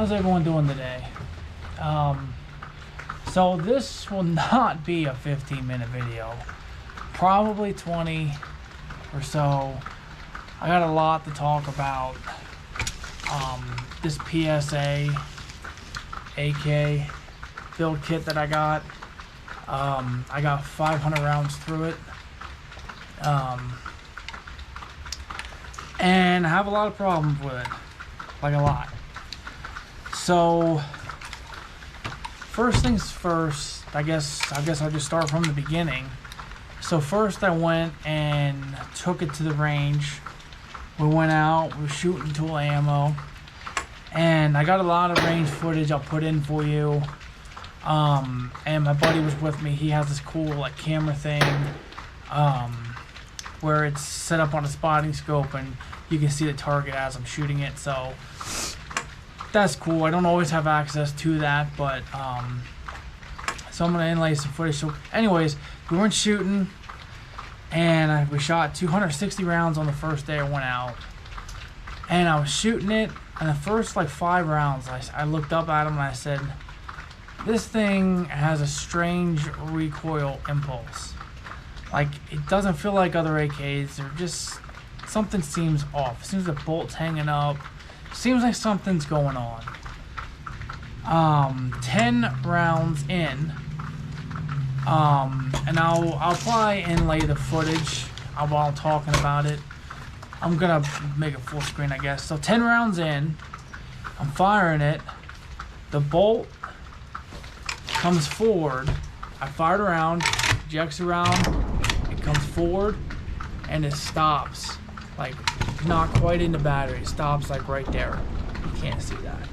How's everyone doing today? So this will not be a 15-minute video, probably 20 or so. I got a lot to talk about. This PSA AK build kit that I got. I got 500 rounds through it. And I have a lot of problems with it, like a lot. So first things first, I guess I'll just start from the beginning. So first I went and took it to the range. We went out, we were shooting tool ammo, and I got a lot of range footage I'll put in for you. And my buddy was with me. He has this cool like camera thing where it's set up on a spotting scope and you can see the target as I'm shooting it, so that's cool. I don't always have access to that, but so I'm gonna inlay some footage. So anyways, we went shooting and we shot 260 rounds on the first day I went out, and I was shooting it, and the first like 5 rounds I looked up at him and I said, this thing has a strange recoil impulse. Like, it doesn't feel like other AKs. They're just, something seems off. It seems the bolt's hanging up. Seems like something's going on. 10 rounds in, and I'll probably inlay the footage while I'm talking about it. I'm gonna make it full screen, I guess. So 10 rounds in, I'm firing it. The bolt comes forward. I fired around, ejects around, it comes forward, and it stops. Like, not quite in the battery. It stops like right there. You can't see that,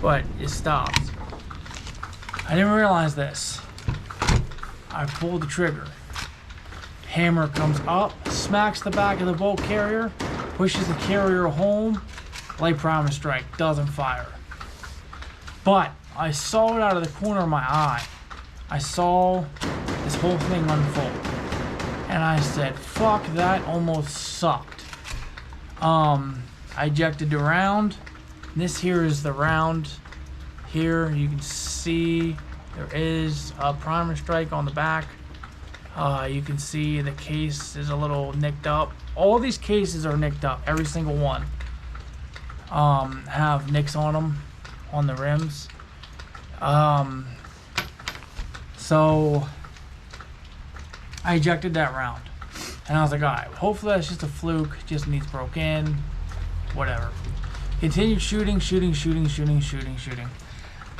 but it stops. I didn't realize this. I pulled the trigger. Hammer comes up, smacks the back of the bolt carrier, pushes the carrier home. Light primer strike, doesn't fire. But I saw it out of the corner of my eye. I saw this whole thing unfold, and I said, fuck, that almost sucked. I ejected the round. This here is the round. Here you can see there is a primer strike on the back. You can see the case is a little nicked up. All these cases are nicked up, every single one. Have nicks on them, on the rims. So I ejected that round, and I was like, alright, hopefully that's just a fluke, just needs broke in, whatever. Continued shooting,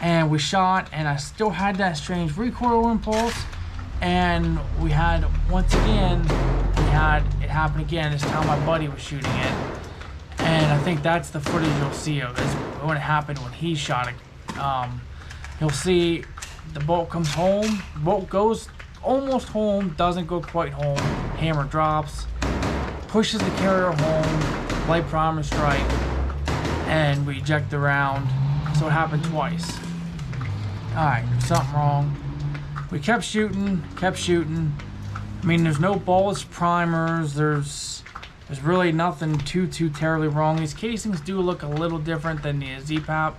and we shot, and I still had that strange recoil impulse, and we had, once again, it happen again. This time my buddy was shooting it, and I think that's the footage you'll see of this, when it happened when he shot it. You'll see the bolt comes home, bolt goes almost home, doesn't go quite home, hammer drops, pushes the carrier home, light primer strike, and we eject the round. So it happened twice. Alright, there's something wrong. We kept shooting. I mean, there's no bullets, primers, there's really nothing too terribly wrong. These casings do look a little different than the Z-Pap,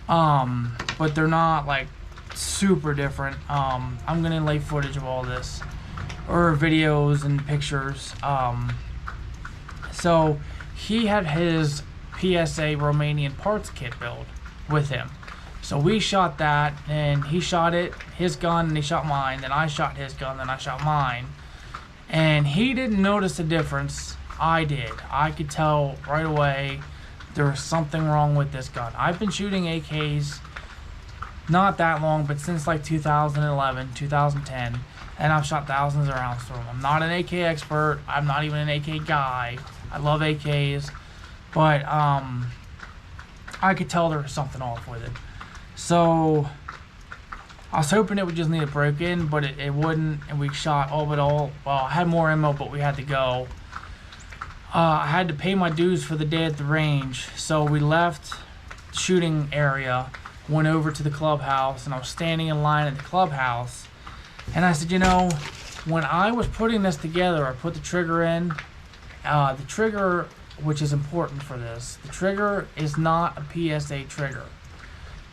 but they're not like super different. I'm gonna lay footage of all this, or videos and pictures. So he had his PSA Romanian parts kit build with him, so we shot that, and he shot his gun, and he shot mine, then I shot his gun, then I shot mine, and he didn't notice the difference. I did. I could tell right away there was something wrong with this gun. I've been shooting AKs not that long, but since like 2011, 2010, and I've shot thousands of rounds through them. I'm not an AK expert. I'm not even an AK guy. I love AKs, but I could tell there was something off with it. So I was hoping it would just need a break in, but it wouldn't, and we shot all but all. Well, I had more ammo, but we had to go. I had to pay my dues for the day at the range, so we left the shooting area, went over to the clubhouse, and I was standing in line at the clubhouse, and I said, you know, when I was putting this together, I put the trigger in, the trigger which is important for this, the trigger is not a PSA trigger.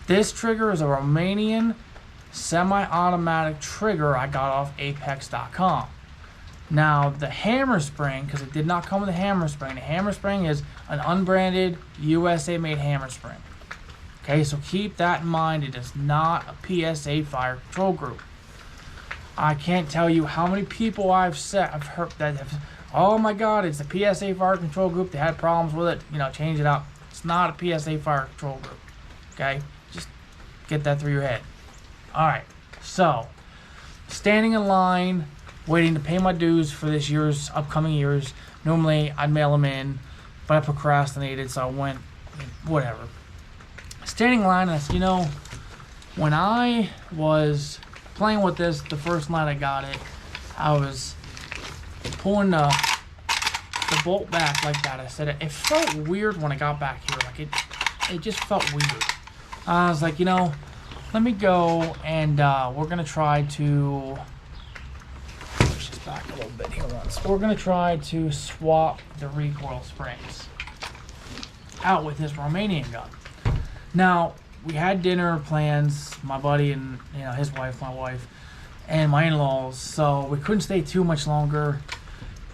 This trigger is a Romanian semi-automatic trigger I got off Apex.com. Now the hammer spring, because it did not come with a hammer spring, the hammer spring is an unbranded USA made hammer spring. Okay, so keep that in mind. It is not a PSA fire control group. I can't tell you how many people I've heard that have, oh my god, it's a PSA fire control group, they had problems with it, you know, change it up. It's not a PSA fire control group. Okay, just get that through your head. Alright, so standing in line, waiting to pay my dues for this year's upcoming years. Normally I'd mail them in, but I procrastinated, so I went, whatever. Standing in line, and I said, you know, when I was playing with this the first night I got it, I was pulling the bolt back like that. I said it felt weird when I got back here, like it just felt weird. I was like, you know, let me go and we're gonna try to push this back a little bit here once. We're gonna try to swap the recoil springs out with this Romanian gun. Now we had dinner plans, my buddy and, you know, his wife, my wife, and my in-laws, so we couldn't stay too much longer.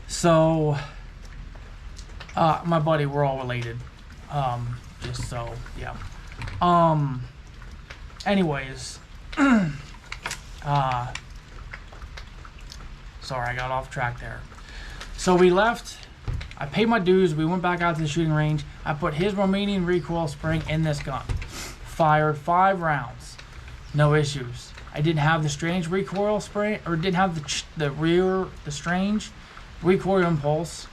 So my buddy, we're all related, just so, yeah. Anyways, sorry, I got off track there. So we left, I paid my dues, we went back out to the shooting range. I put his Romanian recoil spring in this gun. Fired 5 rounds, no issues. I didn't have the strange recoil spring, or didn't have the strange recoil impulse.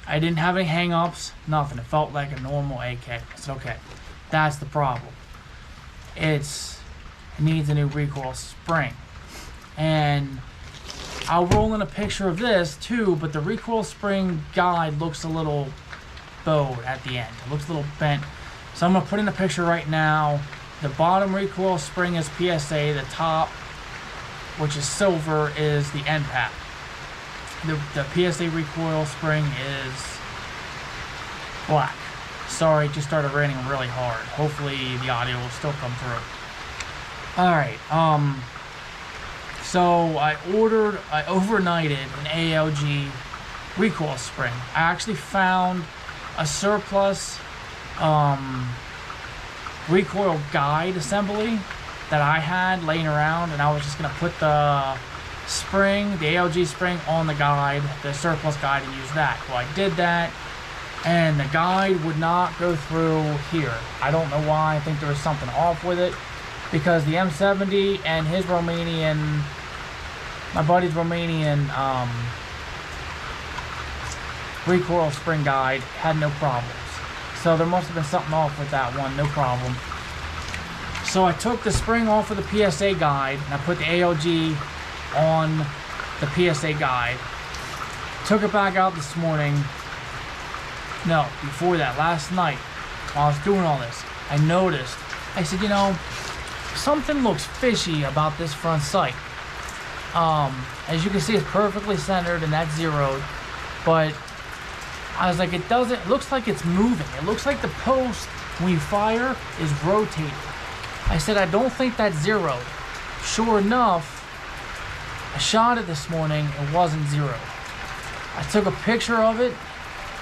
I didn't have any hang-ups, nothing. It felt like a normal AK. It's okay. That's the problem. It needs a new recoil spring. And I'll roll in a picture of this too, but the recoil spring guide looks a little bowed at the end. It looks a little bent. So I'm going to put in a picture right now. The bottom recoil spring is PSA. The top, which is silver, is the end cap. The PSA recoil spring is black. Sorry, it just started raining really hard. Hopefully the audio will still come through. Alright, so I overnighted an ALG recoil spring. I actually found a surplus recoil guide assembly that I had laying around, and I was just going to put the spring, the ALG spring, on the guide, the surplus guide, and use that. Well, I did that, and the guide would not go through here. I don't know why. I think there was something off with it, because the M70 and his Romanian, my buddy's Romanian recoil spring guide had no problems. So there must have been something off with that one, no problem. So I took the spring off of the PSA guide, and I put the ALG on the PSA guide. Took it back out this morning. No, before that, last night, while I was doing all this, I noticed, I said, you know, something looks fishy about this front sight. As you can see, it's perfectly centered and that's zeroed, but I was like, it looks like it's moving. It looks like the post, when you fire, is rotating. I said, I don't think that's zeroed. Sure enough, I shot it this morning, it wasn't zeroed. I took a picture of it,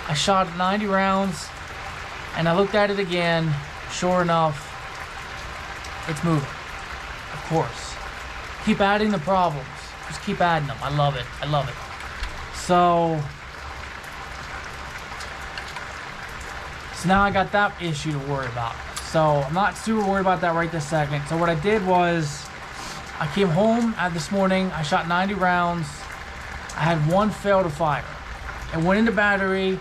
I shot it 90 rounds, and I looked at it again. Sure enough, it's moving. Of course. Keep adding the problems. Just keep adding them. I love it. I love it. So now I got that issue to worry about. So I'm not super worried about that right this second. So what I did was, I came home this morning, I shot 90 rounds, I had one fail to fire. It went into battery,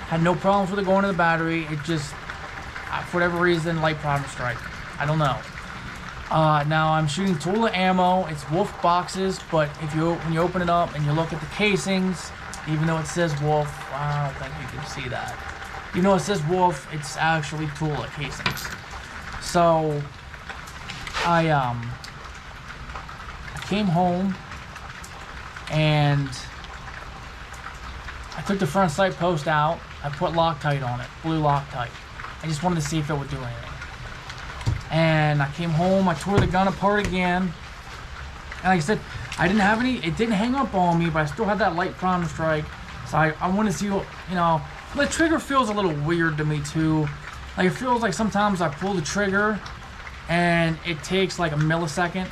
had no problems with it going into the battery, it just, for whatever reason, light problem strike. I don't know. Now I'm shooting Tula ammo, it's Wolf boxes, but when you open it up and you look at the casings, even though it says Wolf, I don't think you can see that. Even though it says Wolf, it's actually Tula casings. So I came home and I took the front sight post out. I put Loctite on it, blue Loctite. I just wanted to see if it would do anything. And I came home, I tore the gun apart again. And like I said, I didn't have any, it didn't hang up on me, but I still had that light prime strike. So I want to see, you know, the trigger feels a little weird to me too. Like it feels like sometimes I pull the trigger and it takes like a millisecond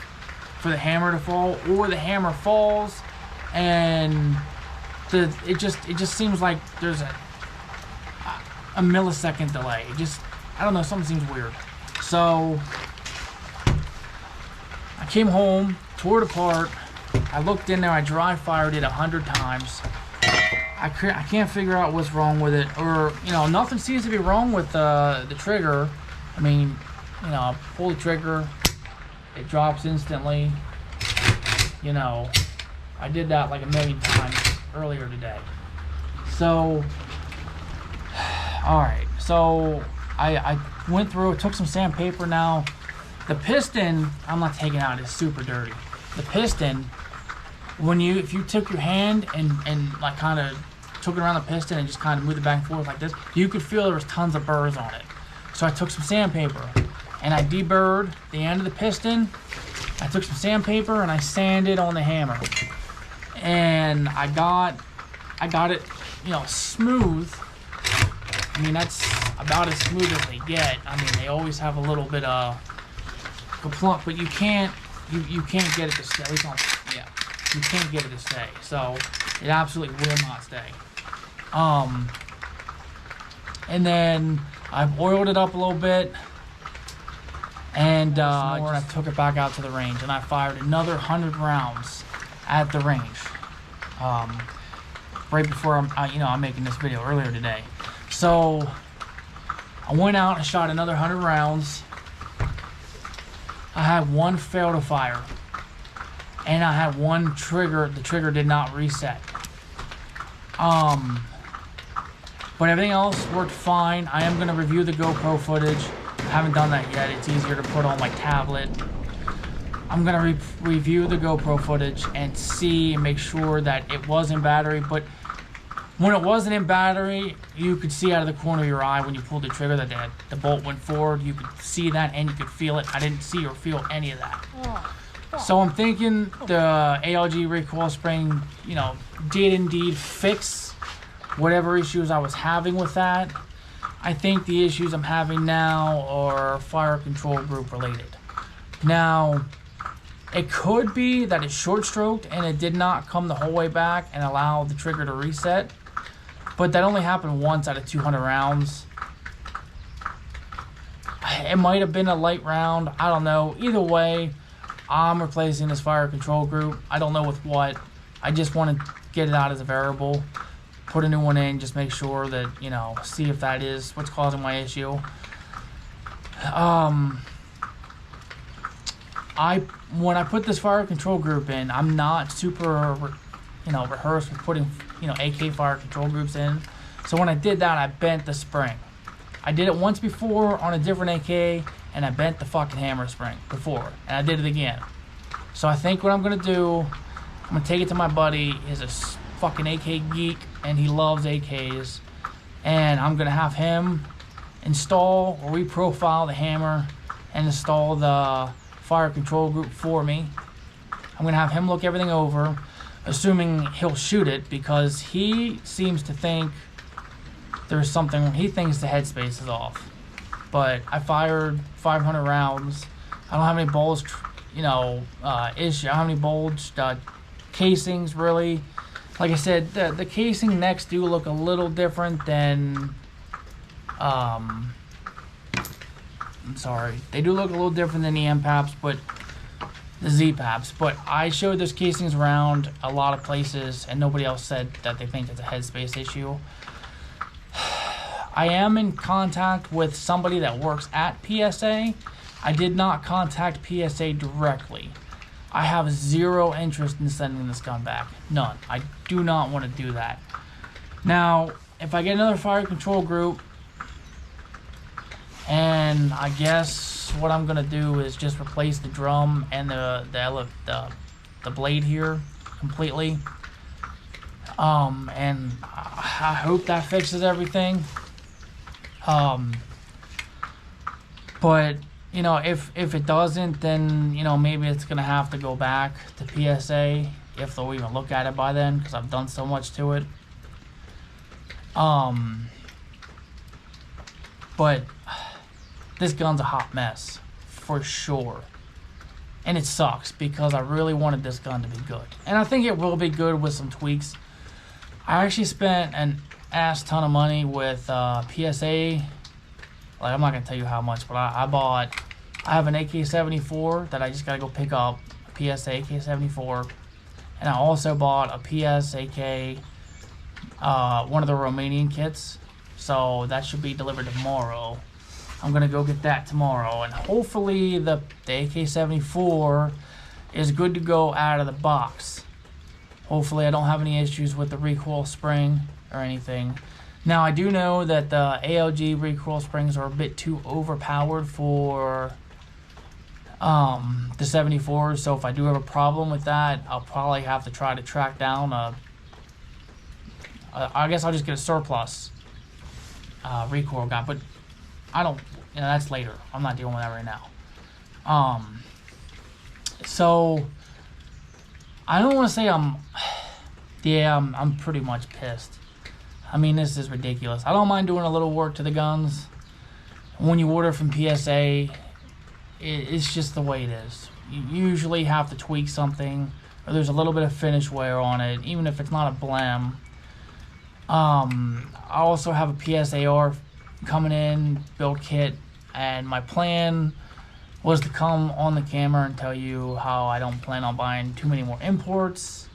for the hammer to fall, or the hammer falls and it just seems like there's a millisecond delay. It just, I don't know, something seems weird. So I came home, tore it apart. I looked in there, I dry fired it 100 times. I can't figure out what's wrong with it, or, you know, nothing seems to be wrong with the trigger. I mean, you know, pull the trigger, it drops instantly. You know, I did that like a million times earlier today. So, alright, so I went through, took some sandpaper now. The piston, I'm not taking out, it's super dirty. The piston, if you took your hand and like kind of took it around the piston and just kind of moved it back and forth like this, you could feel there was tons of burrs on it. So I took some sandpaper and I deburred the end of the piston. I took some sandpaper and I sanded on the hammer, and I got it, you know, smooth. I mean, that's about as smooth as they get. I mean, they always have a little bit of plunk, but you can't get it to stay. At least you can't get it to stay. So it absolutely will not stay. And then I've oiled it up a little bit. And I took it back out to the range, and I fired another 100 rounds at the range. Right before I'm making this video earlier today. So I went out and shot another 100 rounds. I had one fail to fire, and I had one trigger. The trigger did not reset. But everything else worked fine. I am going to review the GoPro footage. I haven't done that yet. It's easier to put on my tablet. I'm gonna review the GoPro footage and see and make sure that it was in battery. But when it wasn't in battery, you could see out of the corner of your eye when you pulled the trigger that the bolt went forward. You could see that and you could feel it. I didn't see or feel any of that. So I'm thinking the ALG recoil spring, you know, did indeed fix whatever issues I was having with that. I think the issues I'm having now are fire control group related. Now, it could be that it's short stroked and it did not come the whole way back and allow the trigger to reset. But that only happened once out of 200 rounds. It might have been a light round. I don't know. Either way, I'm replacing this fire control group. I don't know with what. I just want to get it out as a variable. Put a new one in, just make sure that, you know, see if that is what's causing my issue. When I put this fire control group in, I'm not super, you know, rehearsed with putting, you know, AK fire control groups in. So when I did that, I bent the spring. I did it once before on a different AK, and I bent the fucking hammer spring before, and I did it again. So I think what I'm gonna do, I'm gonna take it to my buddy. He's a fucking AK geek, and he loves AKs, and I'm gonna have him install or reprofile the hammer and install the fire control group for me. I'm gonna have him look everything over, assuming he'll shoot it, because he seems to think there's something, he thinks the headspace is off. But I fired 500 rounds. I don't have any bulged, you know, I don't have any bulged casings really. Like I said, the casing necks do look a little different than, I'm sorry, they do look a little different than the M-PAPs, but the Z-PAPs. But I showed those casings around a lot of places, and nobody else said that they think it's a headspace issue. I am in contact with somebody that works at PSA. I did not contact PSA directly. I have zero interest in sending this gun back. None. I do not want to do that. Now, if I get another fire control group, and I guess what I'm gonna do is just replace the drum and the blade here completely. And I hope that fixes everything. But you know, if it doesn't, then you know, maybe it's gonna have to go back to PSA if they'll even look at it by then, because I've done so much to it. But this gun's a hot mess for sure, and it sucks because I really wanted this gun to be good, and I think it will be good with some tweaks. I actually spent an ass ton of money with PSA. Like, I'm not gonna tell you how much, but I have an AK-74 that I just gotta go pick up, a PSA AK-74, and I also bought a PSAK, one of the Romanian kits, so that should be delivered tomorrow. I'm gonna go get that tomorrow, and hopefully the AK-74 is good to go out of the box. Hopefully I don't have any issues with the recoil spring or anything. Now, I do know that the ALG recoil springs are a bit too overpowered for the 74, so if I do have a problem with that, I'll probably have to try to track down I guess I'll just get a surplus recoil gun, but I don't, you know, that's later. I'm not dealing with that right now. So I don't want to say I'm pretty much pissed. I mean, this is ridiculous. I don't mind doing a little work to the guns. When you order from PSA, it's just the way it is. You usually have to tweak something, or there's a little bit of finish wear on it, even if it's not a blem. I also have a PSAR coming in, build kit, and my plan was to come on the camera and tell you how I don't plan on buying too many more imports.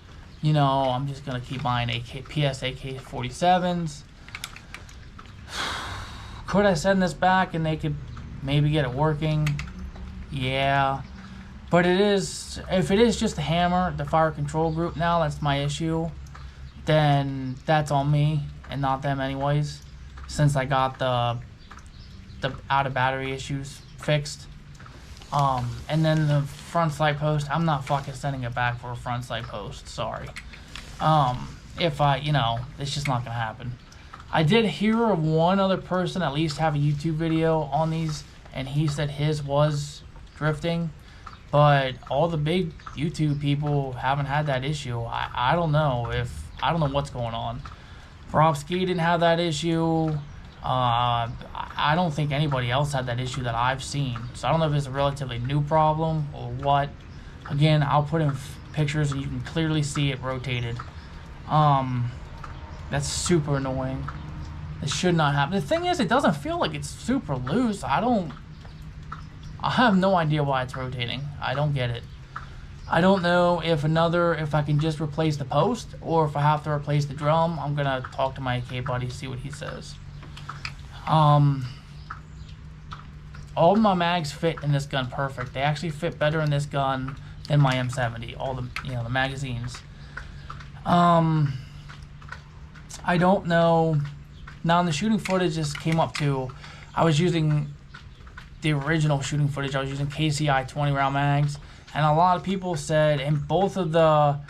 You know, I'm just going to keep buying PSA GF5s. Could I send this back and they could maybe get it working? Yeah. But if it is just the hammer, the fire control group now, that's my issue, then that's on me and not them anyways, since I got the out of battery issues fixed. And then the front sight post, I'm not fucking sending it back for a front sight post, sorry. If you know, it's just not gonna happen. I did hear of one other person at least have a YouTube video on these, and he said his was drifting, but all the big YouTube people haven't had that issue. I don't know what's going on. Brovsky didn't have that issue. I don't think anybody else had that issue that I've seen. So I don't know if it's a relatively new problem or what. Again, I'll put in pictures and you can clearly see it rotated. That's super annoying. It should not happen. The thing is, it doesn't feel like it's super loose. I have no idea why it's rotating. I don't get it. I don't know if I can just replace the post or if I have to replace the drum. I'm gonna talk to my AK buddy, see what he says. All of my mags fit in this gun perfect. They actually fit better in this gun than my M70. All the, you know, the magazines. I don't know. Now in the shooting footage this came up to, I was using the original shooting footage. I was using KCI 20 round mags, and a lot of people said in both of the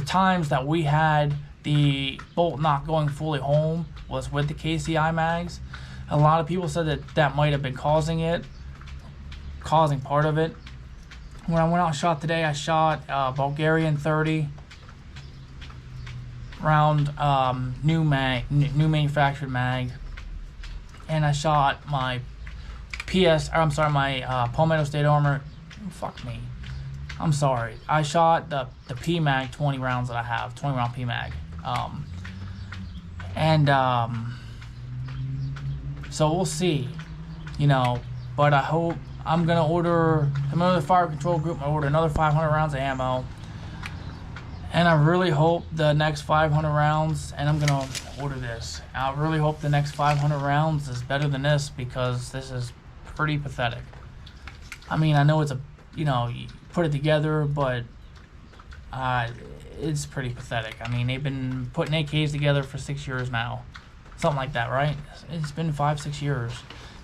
times that we had the bolt not going fully home was with the KCI mags. A lot of people said that might have been causing part of it. When I went out and shot today, I shot Bulgarian 30 round new manufactured mag, and I shot my Palmetto State Armor. Fuck me. I'm sorry. I shot the PMag 20 rounds that I have, 20 round PMag. So we'll see, you know, but I hope I'm going to order another fire control group. I'll order another 500 rounds of ammo. And I really hope the next 500 rounds, and I'm going to order this. I really hope the next 500 rounds is better than this, because this is pretty pathetic. I mean, I know it's you put it together, but it's pretty pathetic. I mean, they've been putting AKs together for 6 years now. Something like that, right? It's been 5-6 years.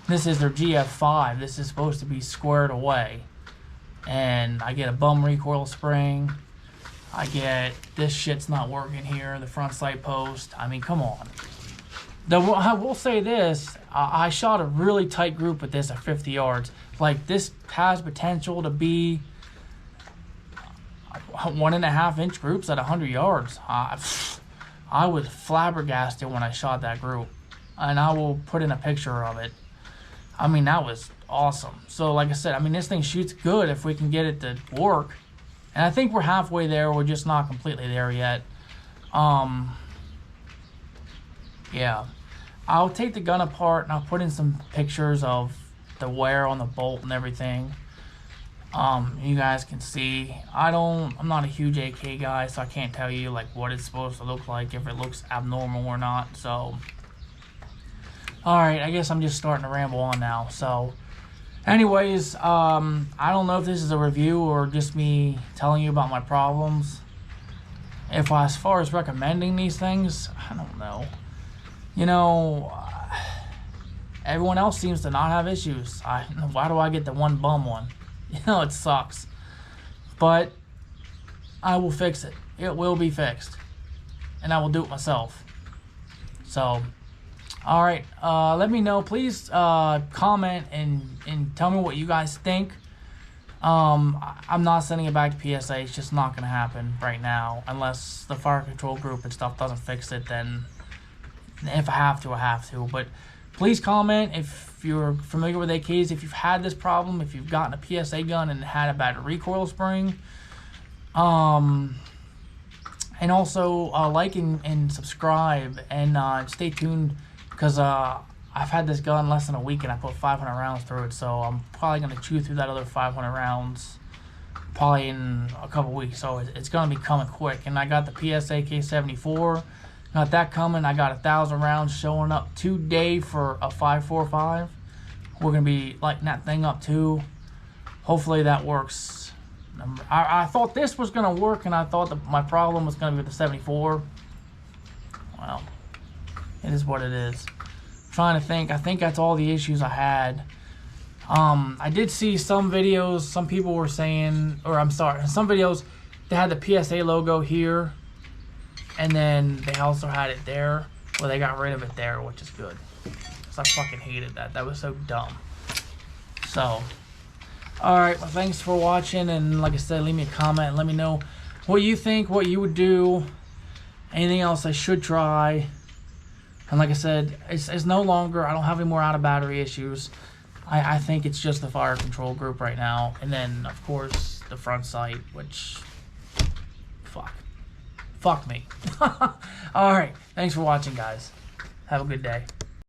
This is their GF5. This is supposed to be squared away. And I get a bum recoil spring. I get this shit's not working here, the front sight post. I mean, come on. I will say this, I shot a really tight group with this at 50 yards. Like, this has potential to be 1.5 inch groups at 100 yards. I was flabbergasted when I shot that group, and I will put in a picture of it. I mean, that was awesome. So like I said, I mean, this thing shoots good if we can get it to work, and I think we're halfway there. We're just not completely there yet. Yeah, I'll take the gun apart and I'll put in some pictures of the wear on the bolt and everything. You guys can see. I'm not a huge AK guy, so I can't tell you like what it's supposed to look like, if it looks abnormal or not. So, all right, I guess I'm just starting to ramble on now. So, anyways, I don't know if this is a review or just me telling you about my problems. As far as recommending these things, I don't know. You know, everyone else seems to not have issues. Why do I get the one bum one? You know, it sucks. But I will fix it. It will be fixed. And I will do it myself. So, alright. Let me know. Please comment and tell me what you guys think. I'm not sending it back to PSA. It's just not going to happen right now. Unless the fire control group and stuff doesn't fix it, then if I have to, I have to. But please comment if you're familiar with AKs, if you've had this problem, if you've gotten a PSA gun and had a bad recoil spring. And also like and subscribe, and stay tuned, because I've had this gun less than a week and I put 500 rounds through it, so I'm probably going to chew through that other 500 rounds probably in a couple weeks. So it's going to be coming quick. And I got the PSAK-47, got that coming. I got 1,000 rounds showing up today for a 5.45. We're going to be lighting that thing up too. Hopefully that works. I thought this was going to work, and I thought my problem was going to be with the 74. Well, it is what it is. I'm trying to think. I think that's all the issues I had. I did see some videos, some people were saying, or I'm sorry, some videos they had the PSA logo here, and then they also had it there. Well, they got rid of it there, which is good. Because I fucking hated that. That was so dumb. So, alright, well, thanks for watching. And like I said, leave me a comment and let me know what you think, what you would do, anything else I should try. And like I said, it's no longer, I don't have any more out of battery issues. I think it's just the fire control group right now. And then, of course, the front sight, which, fuck me. Alright, thanks for watching, guys. Have a good day.